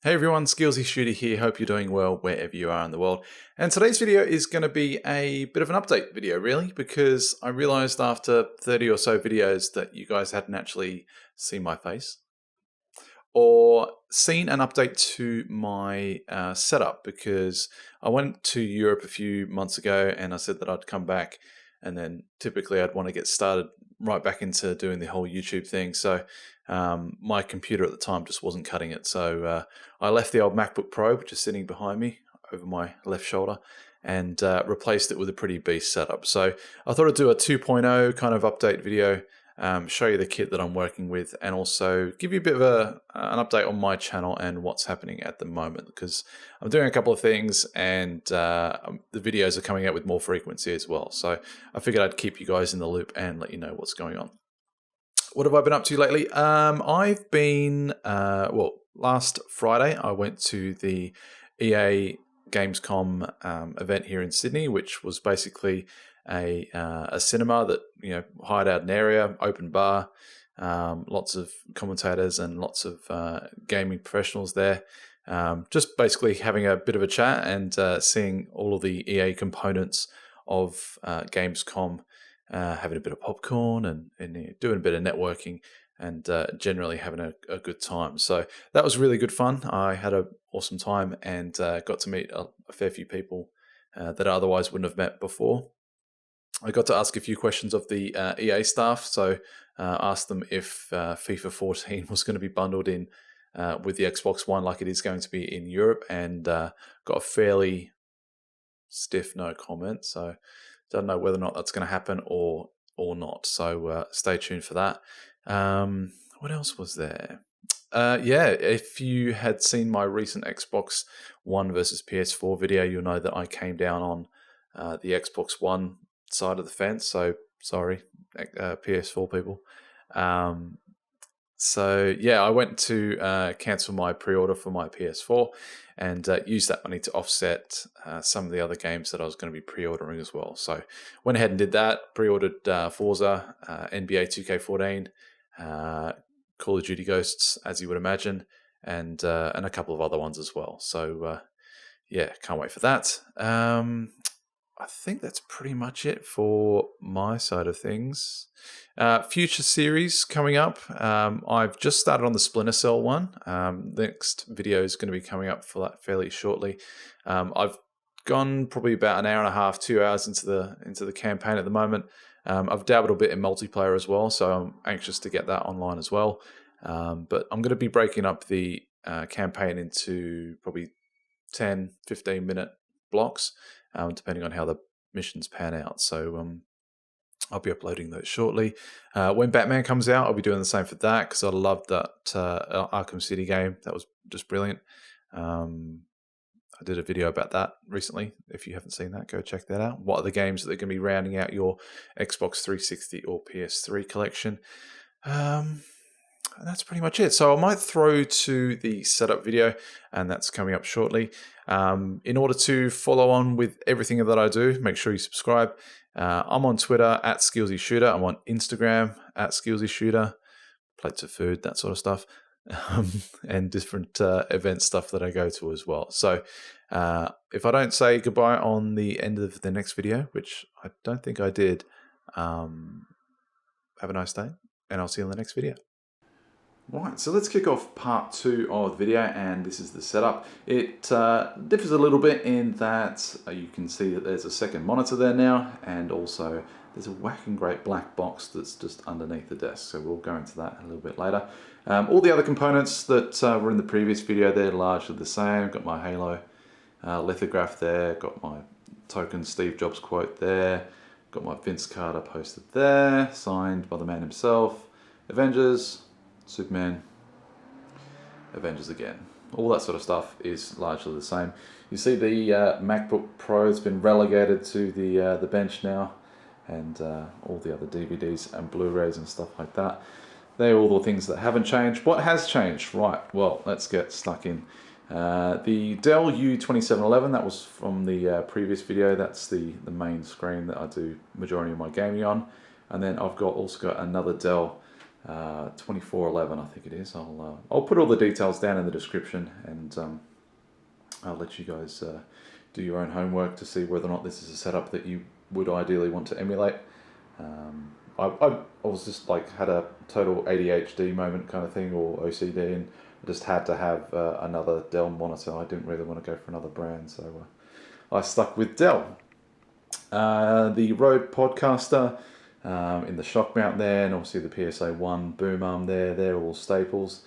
Hey everyone, SkeelyShoota here. Hope you're doing well wherever you are in the world. And today's video is going to be a bit of an update video, really, because I realized after 30 or so videos that you guys hadn't actually seen my face or seen an update to my setup, because I went to Europe a few months ago and I said that I'd come back, and then typically I'd want to get started right back into doing the whole YouTube thing. So my computer at the time just wasn't cutting it. So I left the old MacBook Pro, which is sitting behind me over my left shoulder, and replaced it with a pretty beast setup. So I thought I'd do a 2.0 kind of update video, show you the kit that I'm working with, and also give you a bit of an update on my channel and what's happening at the moment, because I'm doing a couple of things and the videos are coming out with more frequency as well. So I figured I'd keep you guys in the loop and let you know what's going on. What have I been up to lately? I've been, last Friday I went to the EA Gamescom event here in Sydney, which was basically a cinema that, hired out an area, open bar, lots of commentators and lots of gaming professionals there. Just basically having a bit of a chat and seeing all of the EA components of Gamescom, having a bit of popcorn and doing a bit of networking and generally having a good time. So that was really good fun. I had an awesome time and got to meet a fair few people that I otherwise wouldn't have met before. I got to ask a few questions of the EA staff. So asked them if FIFA 14 was going to be bundled in with the Xbox One like it is going to be in Europe, and got a fairly stiff no comment. So don't know whether or not that's going to happen or not. So stay tuned for that. What else was there? If you had seen my recent Xbox One versus PS4 video, you'll know that I came down on the Xbox One side of the fence. So sorry, PS4 people. I went to cancel my pre-order for my PS4 and used that money to offset some of the other games that I was going to be pre-ordering as well. So went ahead and did that. Pre-ordered Forza, NBA 2K14, Call of Duty Ghosts, as you would imagine, and a couple of other ones as well. So can't wait for that. I think that's pretty much it for my side of things. Future series coming up. I've just started on the Splinter Cell one. The next video is going to be coming up for that fairly shortly. I've gone probably about an hour and a half, 2 hours into the campaign at the moment. I've dabbled a bit in multiplayer as well, so I'm anxious to get that online as well. But I'm going to be breaking up the campaign into probably 10, 15-minute blocks, depending on how the missions pan out. So I'll be uploading those shortly. When Batman comes out, I'll be doing the same for that, because I loved that Arkham City game. That was just brilliant. I did a video about that recently. If you haven't seen that, go check that out. What are the games that are going to be rounding out your Xbox 360 or PS3 collection? That's pretty much it. So I might throw to the setup video, and that's coming up shortly. In order to follow on with everything that I do, make sure you subscribe. I'm on Twitter at SkeelyShoota. I'm on Instagram at SkeelyShoota. Plates of food, that sort of stuff. And different event stuff that I go to as well. So if I don't say goodbye on the end of the next video, which I don't think I did, have a nice day, and I'll see you in the next video. Right, so let's kick off part 2 of the video, and this is the setup. It differs a little bit in that you can see that there's a second monitor there now, and also there's a whacking great black box that's just underneath the desk, so we'll go into that a little bit later. All the other components that were in the previous video, they're largely the same. Got my Halo lithograph there, got my token Steve Jobs quote there, got my Vince Carter posted there, signed by the man himself, Avengers, Superman, Avengers again. All that sort of stuff is largely the same. You see the MacBook Pro has been relegated to the bench now, and all the other DVDs and Blu-rays and stuff like that. They're all the things that haven't changed. What has changed? Right, well, let's get stuck in. The Dell U2711, that was from the previous video. That's the main screen that I do majority of my gaming on. And then I've also got another Dell 2411, I think it is. I'll put all the details down in the description, and I'll let you guys do your own homework to see whether or not this is a setup that you would ideally want to emulate. I was just like had a total ADHD moment kind of thing, or OCD, and I just had to have another Dell monitor. I didn't really want to go for another brand, so I stuck with Dell. The Rode Podcaster in the shock mount there, and obviously the PSA 1 boom arm there, they're all staples.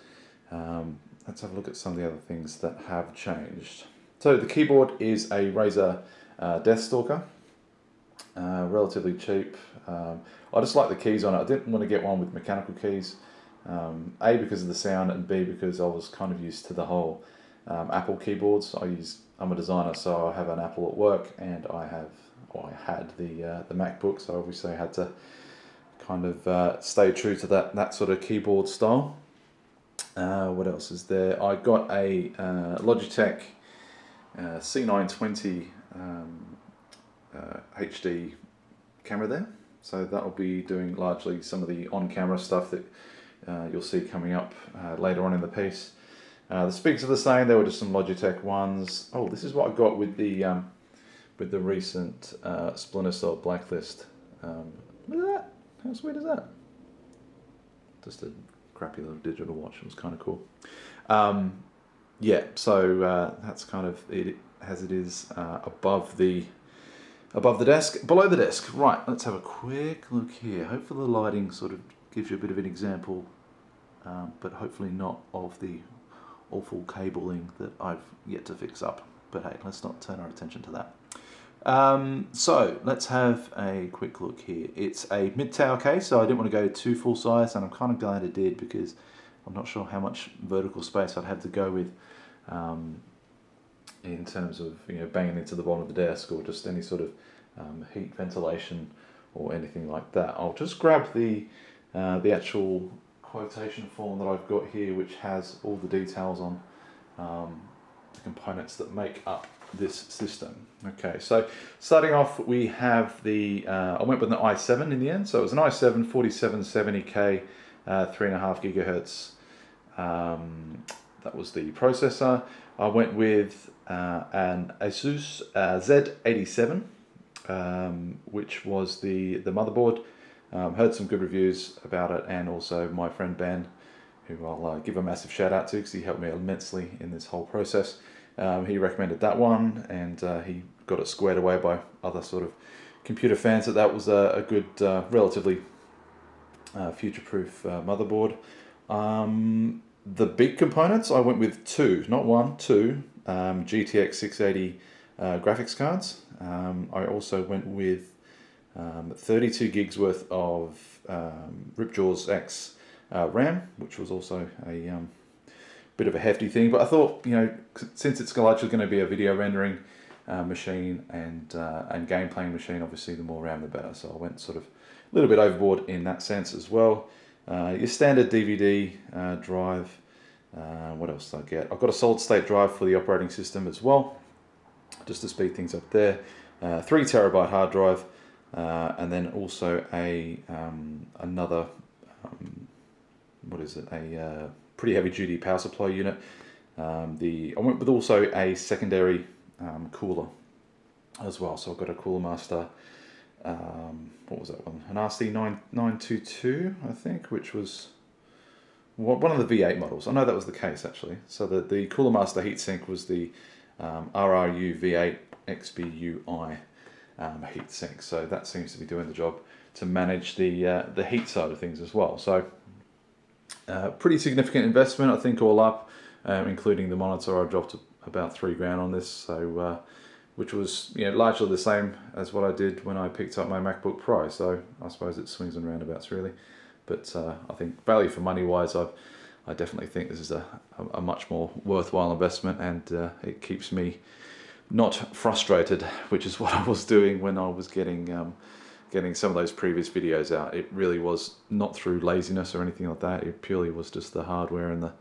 Let's have a look at some of the other things that have changed. So the keyboard is a Razer Deathstalker, relatively cheap. I just like the keys on it. I didn't want to get one with mechanical keys, A, because of the sound, and B, because I was kind of used to the whole Apple keyboards. I'm a designer, so I have an Apple at work, and I had the MacBook, so obviously I had to kind of stay true to that sort of keyboard style. What else is there? I got a Logitech C920 HD camera there, so that will be doing largely some of the on-camera stuff that you'll see coming up later on in the piece. The speakers are the same. They were just some Logitech ones. Oh, this is what I got with the recent Splinter Cell Blacklist. Look at that! How sweet is that? Just a crappy little digital watch. It was kind of cool. Yeah, so that's kind of it as it is above the desk. Below the desk, right, let's have a quick look here. Hopefully the lighting sort of gives you a bit of an example, but hopefully not of the awful cabling that I've yet to fix up. But hey, let's not turn our attention to that. So let's have a quick look here. It's a mid-tower case, so I didn't want to go too full size, and I'm kind of glad I did, because I'm not sure how much vertical space I'd have to go with in terms of banging into the bottom of the desk, or just any sort of heat ventilation or anything like that. I'll just grab the actual quotation form that I've got here, which has all the details on the components that make up this system. Okay, so starting off, we have the I went with an i7 in the end, so it was an i7 4770K 3.5 gigahertz. That was the processor. I went with an Asus Z87, which was the motherboard. Heard some good reviews about it, and also my friend Ben, who I'll give a massive shout out to because he helped me immensely in this whole process. He recommended that one, and he got it squared away by other sort of computer fans that was a good, relatively future-proof motherboard. The big components, I went with two, not one, two GTX680 graphics cards. I also went with 32 gigs worth of Ripjaws-X RAM, which was also a bit of a hefty thing, but I thought, since it's largely going to be a video rendering machine and game playing machine, obviously the more RAM the better. So I went sort of a little bit overboard in that sense as well. Your standard DVD drive. What else did I get? I've got a solid state drive for the operating system as well, just to speed things up there. 3 terabyte hard drive, and then also another what is it? A pretty heavy duty power supply unit. I went with also a secondary cooler as well. So I've got a Coolermaster. What was that one? An RC922, I think, which was one of the V8 models. I know that was the case actually. So the Coolermaster heatsink was the RRUV8XBUI heatsink. So that seems to be doing the job to manage the heat side of things as well. So pretty significant investment, I think, all up, including the monitor. I dropped about $3 grand on this, so which was largely the same as what I did when I picked up my MacBook Pro. So I suppose it swings and roundabouts really, but I think value for money wise, I definitely think this is a much more worthwhile investment, and it keeps me not frustrated, which is what I was doing when I was getting some of those previous videos out. It really was not through laziness or anything like that. It purely was just the hardware and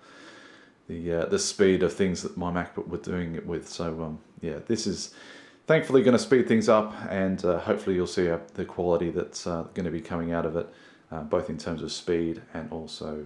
the speed of things that my MacBook were doing it with. So yeah, this is thankfully going to speed things up, and hopefully you'll see the quality that's going to be coming out of it both in terms of speed and also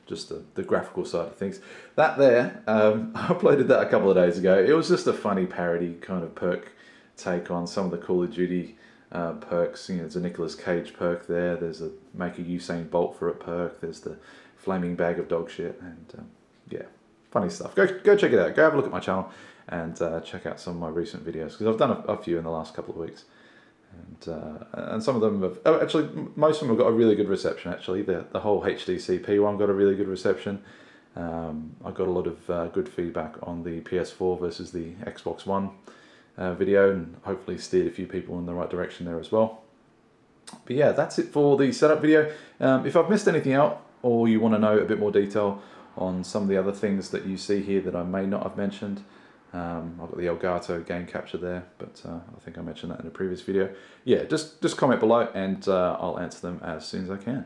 just the graphical side of things. That there, I uploaded that a couple of days ago. It was just a funny parody kind of perk take on some of the Call of Duty perks. There's a Nicolas Cage perk there. There's a make a Usain Bolt for it perk. There's the flaming bag of dog shit, and yeah, funny stuff. Go check it out. Go have a look at my channel and check out some of my recent videos, because I've done a few in the last couple of weeks. And some of them have, actually most of them have got a really good reception. Actually, the whole HDCP one got a really good reception. I got a lot of good feedback on the PS4 versus the Xbox One video, and hopefully steered a few people in the right direction there as well. But yeah, that's it for the setup video. If I've missed anything out, or you want to know a bit more detail on some of the other things that you see here that I may not have mentioned, I've got the Elgato game capture there, but I think I mentioned that in a previous video. Yeah, just comment below and I'll answer them as soon as I can.